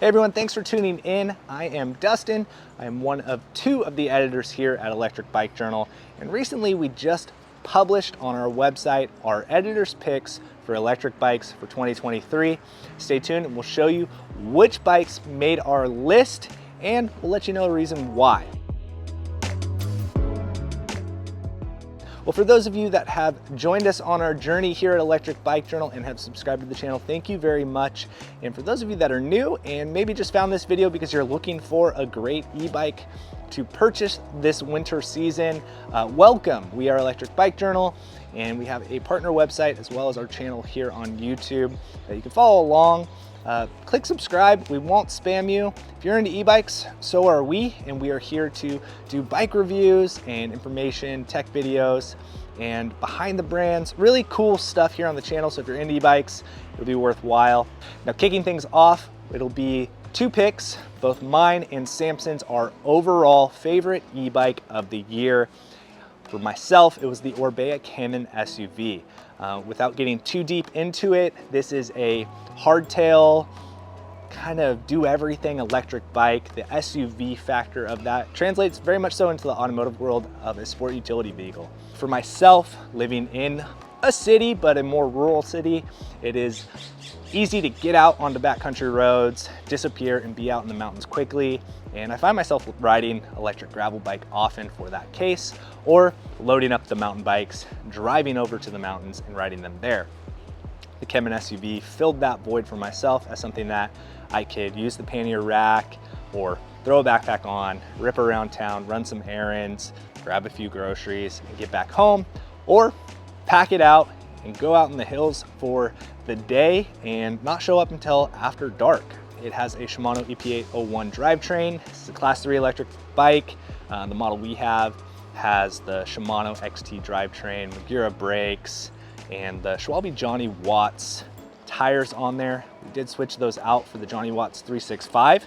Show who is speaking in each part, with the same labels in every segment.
Speaker 1: Hey everyone, thanks for tuning in. I am Dustin. I am one of two of the editors here at Electric Bike Journal, and recently we just published on our website our editor's picks for electric bikes for 2023. Stay tuned and we'll show you which bikes made our list, and we'll let you know the reason why. Well, for those of you that have joined us on our journey here at Electric Bike Journal and have subscribed to the channel, thank you very much. And for those of you that are new and maybe just found this video because you're looking for a great e-bike to purchase this winter season, welcome. We are Electric Bike Journal, and we have a partner website as well as our channel here on YouTube that you can follow along. Click subscribe. We won't spam you. If you're into e-bikes, so are we, and we are here to do bike reviews and information, tech videos, and behind the brands. Really cool stuff here on the channel, so if you're into e-bikes, it'll be worthwhile. Now, kicking things off, it'll be two picks. Both mine and Samson's are overall favorite e-bike of the year. For myself, it was the Orbea Canyon SUV. Without getting too deep into it, this is a hardtail, kind of do everything electric bike. The SUV factor of that translates very much so into the automotive world of a sport utility vehicle. For myself, living in a city, but a more rural city, it is easy to get out onto backcountry roads, disappear, and be out in the mountains quickly. And I find myself riding electric gravel bike often for that case, or loading up the mountain bikes, driving over to the mountains and riding them there. The Canyon SUV filled that void for myself as something that I could use the pannier rack or throw a backpack on, rip around town, run some errands, grab a few groceries and get back home, or pack it out and go out in the hills for the day and not show up until after dark. It has a Shimano EP801 drivetrain. It's a class 3 electric bike. The model we have has the Shimano XT drivetrain, Magura brakes, and the Schwalbe Johnny Watts tires on there. We did switch those out for the Johnny Watts 365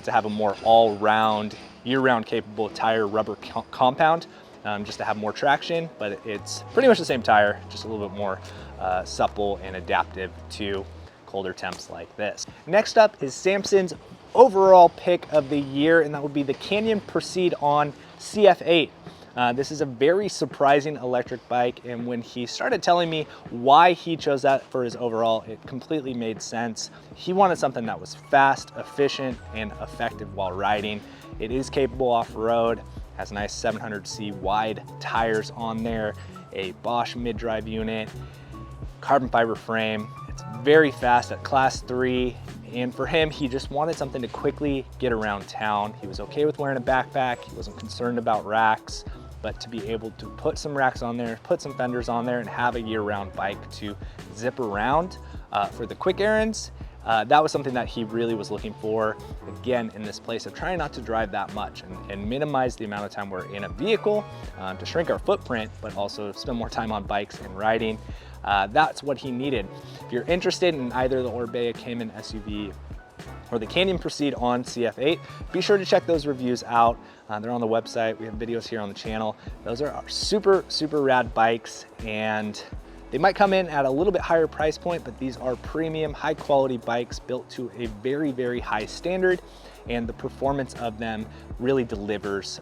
Speaker 1: to have a more all-round, year-round capable tire rubber compound, just to have more traction, but it's pretty much the same tire, just a little bit more supple and adaptive to colder temps like this. Next up is Samson's overall pick of the year, and that would be the Canyon Proceed on CF8. This is a very surprising electric bike, and when he started telling me why he chose that for his overall, it completely made sense. He wanted something that was fast, efficient, and effective while riding. It is capable off-road, has nice 700C wide tires on there, a Bosch mid-drive unit, carbon fiber frame. It's very fast at class 3, and for him, he just wanted something to quickly get around town. He was okay with wearing a backpack. He wasn't concerned about racks, but to be able to put some racks on there, put some fenders on there, and have a year-round bike to zip around for the quick errands, that was something that he really was looking for, again, in this place of trying not to drive that much and minimize the amount of time we're in a vehicle to shrink our footprint, but also spend more time on bikes and riding. That's what he needed. If you're interested in either the Orbea Cayman SUV or the Canyon Proceed on CF8, be sure to check those reviews out. They're on the website. We have videos here on the channel. Those are our super, super rad bikes, and they might come in at a little bit higher price point, but these are premium, high quality bikes built to a very, very high standard, and the performance of them really delivers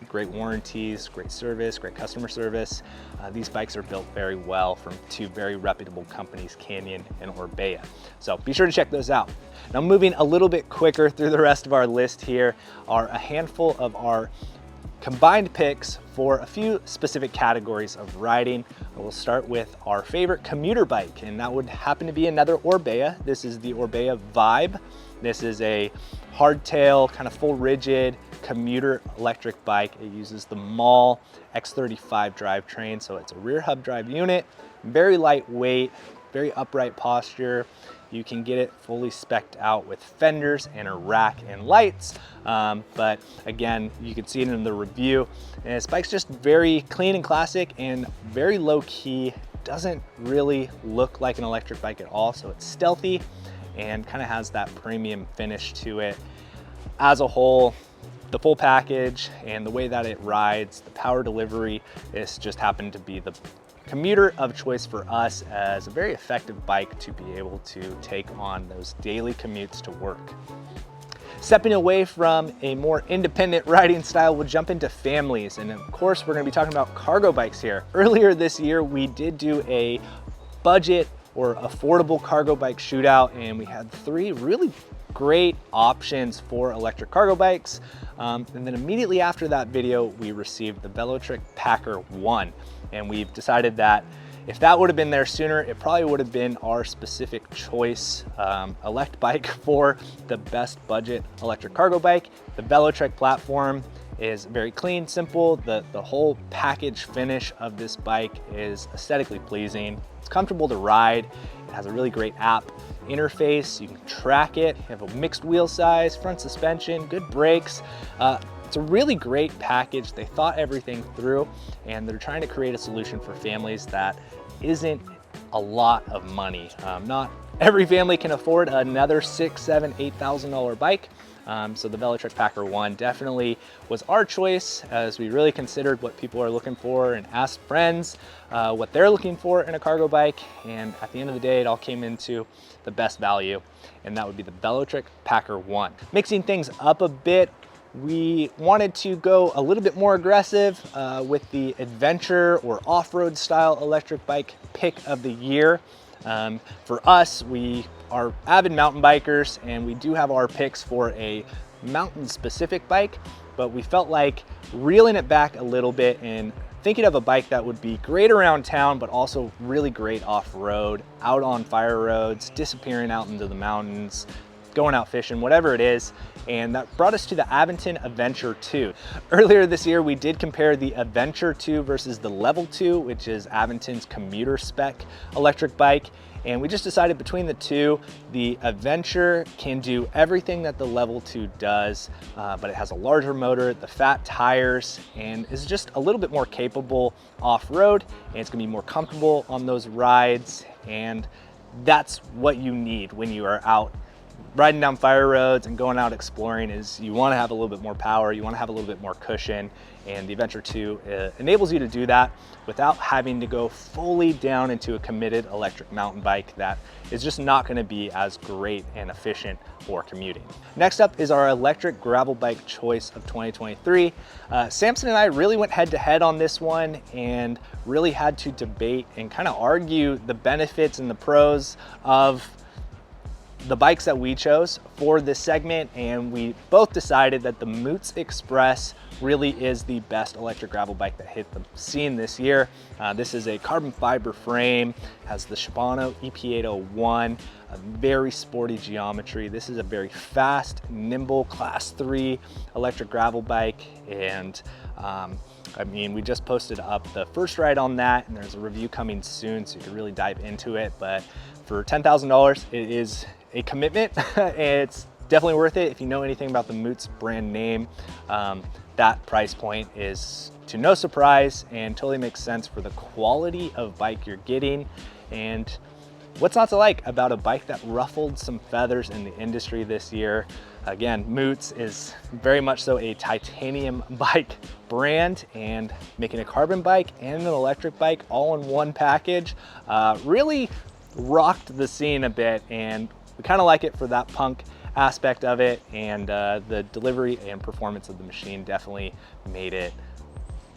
Speaker 1: great warranties, great service, great customer service. These bikes are built very well from two very reputable companies, Canyon and Orbea. So be sure to check those out. Now, moving a little bit quicker through the rest of our list here are a handful of our combined picks for a few specific categories of riding. We'll start with our favorite commuter bike, and that would happen to be another Orbea. This is the Orbea Vibe. This is a hardtail, kind of full rigid commuter electric bike. It uses the MAHLE X35 drivetrain, so it's a rear hub drive unit, very lightweight, very upright posture. You can get it fully spec'd out with fenders and a rack and lights. But again, you can see it in the review. And this bike's just very clean and classic and very low key. Doesn't really look like an electric bike at all. So it's stealthy and kind of has that premium finish to it. As a whole, the full package and the way that it rides, the power delivery, this just happened to be the commuter of choice for us as a very effective bike to be able to take on those daily commutes to work. Stepping away from a more independent riding style, we'll jump into families. And of course, we're gonna be talking about cargo bikes here. Earlier this year, we did do a budget or affordable cargo bike shootout, and we had 3 really great options for electric cargo bikes. And then immediately after that video, we received the Lectric Packer 1. And we've decided that if that would have been there sooner, it probably would have been our specific choice elect bike for the best budget electric cargo bike. The Lectric platform is very clean, simple. The whole package finish of this bike is aesthetically pleasing. It's comfortable to ride. It has a really great app interface. You can track it. You have a mixed wheel size, front suspension, good brakes. It's a really great package. They thought everything through, and they're trying to create a solution for families that isn't a lot of money. Not every family can afford another $6,000, $7,000, $8,000 bike. So the Lectric Packer 1 definitely was our choice, as we really considered what people are looking for and asked friends what they're looking for in a cargo bike. And at the end of the day, it all came into the best value, and that would be the Lectric Packer 1. Mixing things up a bit, we wanted to go a little bit more aggressive with the adventure or off-road style electric bike pick of the year. For us, we are avid mountain bikers, and we do have our picks for a mountain specific bike, but we felt like reeling it back a little bit and thinking of a bike that would be great around town, but also really great off-road, out on fire roads, disappearing out into the mountains, going out fishing, whatever it is. And that brought us to the Aventon Adventure 2. Earlier this year, we did compare the Adventure 2 versus the Level 2, which is Aventon's Commuter spec electric bike. And we just decided between the two, the Adventure can do everything that the Level 2 does, but it has a larger motor, the fat tires, and is just a little bit more capable off-road, and it's gonna be more comfortable on those rides. And that's what you need when you are out riding down fire roads and going out exploring. Is you want to have a little bit more power, you want to have a little bit more cushion, and the Adventure 2 enables you to do that without having to go fully down into a committed electric mountain bike that is just not going to be as great and efficient for commuting. Next up is our electric gravel bike choice of 2023. Samson and I really went head to head on this one and really had to debate and kind of argue the benefits and the pros of the bikes that we chose for this segment, and we both decided that the Moots Express really is the best electric gravel bike that hit the scene this year. This is a carbon fiber frame, has the Shimano EP801, a very sporty geometry. This is a very fast, nimble Class 3 electric gravel bike, and I mean, we just posted up the first ride on that, and there's a review coming soon, so you can really dive into it. But for $10,000, it is a commitment. It's definitely worth it. If you know anything about the Moots brand name, that price point is to no surprise and totally makes sense for the quality of bike you're getting. And what's not to like about a bike that ruffled some feathers in the industry this year? Again, Moots is very much so a titanium bike brand, and making a carbon bike and an electric bike all in one package really rocked the scene a bit, and we kind of like it for that punk aspect of it, and the delivery and performance of the machine definitely made it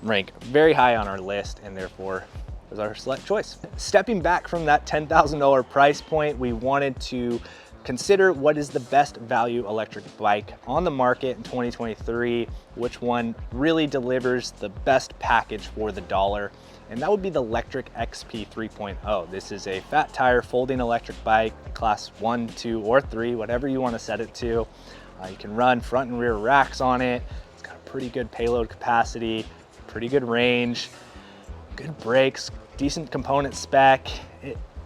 Speaker 1: rank very high on our list, and therefore was our select choice. Stepping back from that $10,000 price point, we wanted to consider what is the best value electric bike on the market in 2023, which one really delivers the best package for the dollar, and that would be the Lectric XP3.0. This is a fat tire folding electric bike, class 1, 2, or 3, whatever you want to set it to. You can run front and rear racks on it. It's got a pretty good payload capacity, pretty good range, good brakes, decent component spec.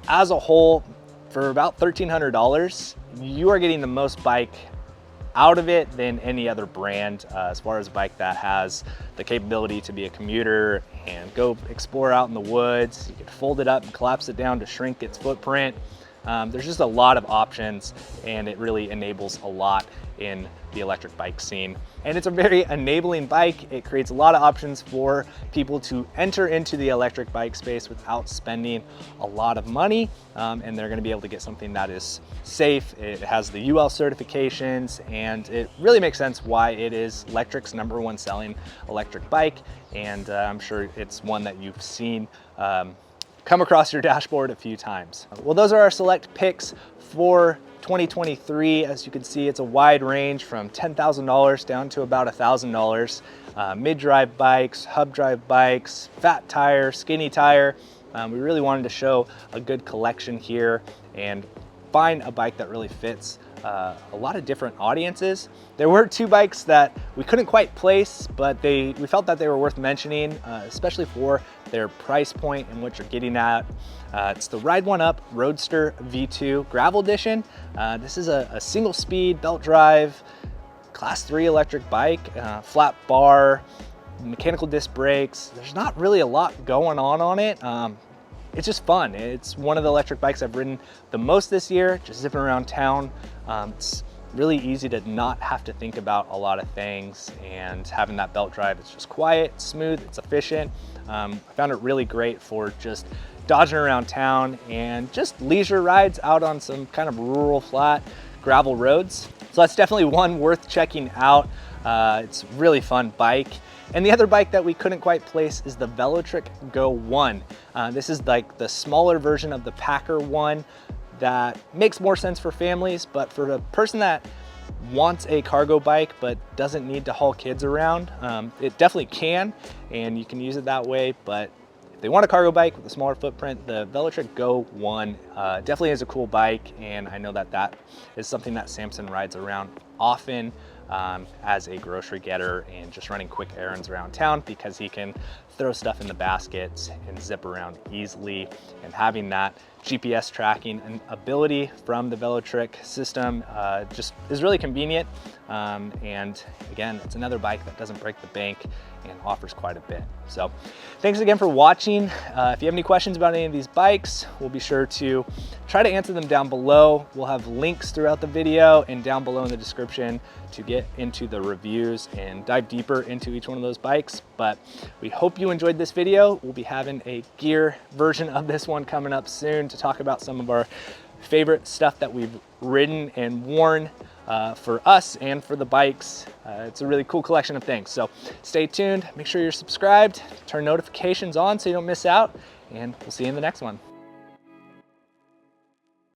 Speaker 1: As a whole, for about $1,300, you are getting the most bike out of it than any other brand, as far as a bike that has the capability to be a commuter and go explore out in the woods. You can fold it up and collapse it down to shrink its footprint. There's just a lot of options, and it really enables a lot in the electric bike scene. And it's a very enabling bike. It creates a lot of options for people to enter into the electric bike space without spending a lot of money. And they're gonna be able to get something that is safe. It has the UL certifications, and it really makes sense why it is Lectric's #1 selling electric bike. And I'm sure it's one that you've seen come across your dashboard a few times. Well, those are our select picks for 2023. As you can see, it's a wide range from $10,000 down to about $1,000. Mid-drive bikes, hub drive bikes, fat tire, skinny tire. We really wanted to show a good collection here and find a bike that really fits a lot of different audiences. There were 2 bikes that we couldn't quite place, but we felt that they were worth mentioning, especially for their price point and what you're getting at. It's the Ride One Up Roadster V2 Gravel Edition. This is a single speed belt drive, class 3 electric bike, flat bar, mechanical disc brakes. There's not really a lot going on it. It's just fun. It's one of the electric bikes I've ridden the most this year, just zipping around town. It's really easy to not have to think about a lot of things, and having that belt drive, it's just quiet, smooth, it's efficient. I found it really great for just dodging around town and just leisure rides out on some kind of rural, flat gravel roads. So that's definitely one worth checking out. It's a really fun bike. And the other bike that we couldn't quite place is the Lectric Go 1. This is like the smaller version of the Packer one that makes more sense for families, but for a person that wants a cargo bike but doesn't need to haul kids around, it definitely can, and you can use it that way. But if they want a cargo bike with a smaller footprint, the Lectric Go 1 definitely is a cool bike, and I know that that is something that Samson rides around often as a grocery getter and just running quick errands around town, because he can throw stuff in the baskets and zip around easily. And having that GPS tracking and ability from the Lectric system just is really convenient. And again, it's another bike that doesn't break the bank and offers quite a bit. So thanks again for watching. If you have any questions about any of these bikes, we'll be sure to try to answer them down below. We'll have links throughout the video and down below in the description to get into the reviews and dive deeper into each one of those bikes. But we hope you enjoyed this video. We'll be having a gear version of this one coming up soon to talk about some of our favorite stuff that we've ridden and worn for us and for the bikes. It's a really cool collection of things. So stay tuned, make sure you're subscribed, turn notifications on so you don't miss out, and we'll see you in the next one.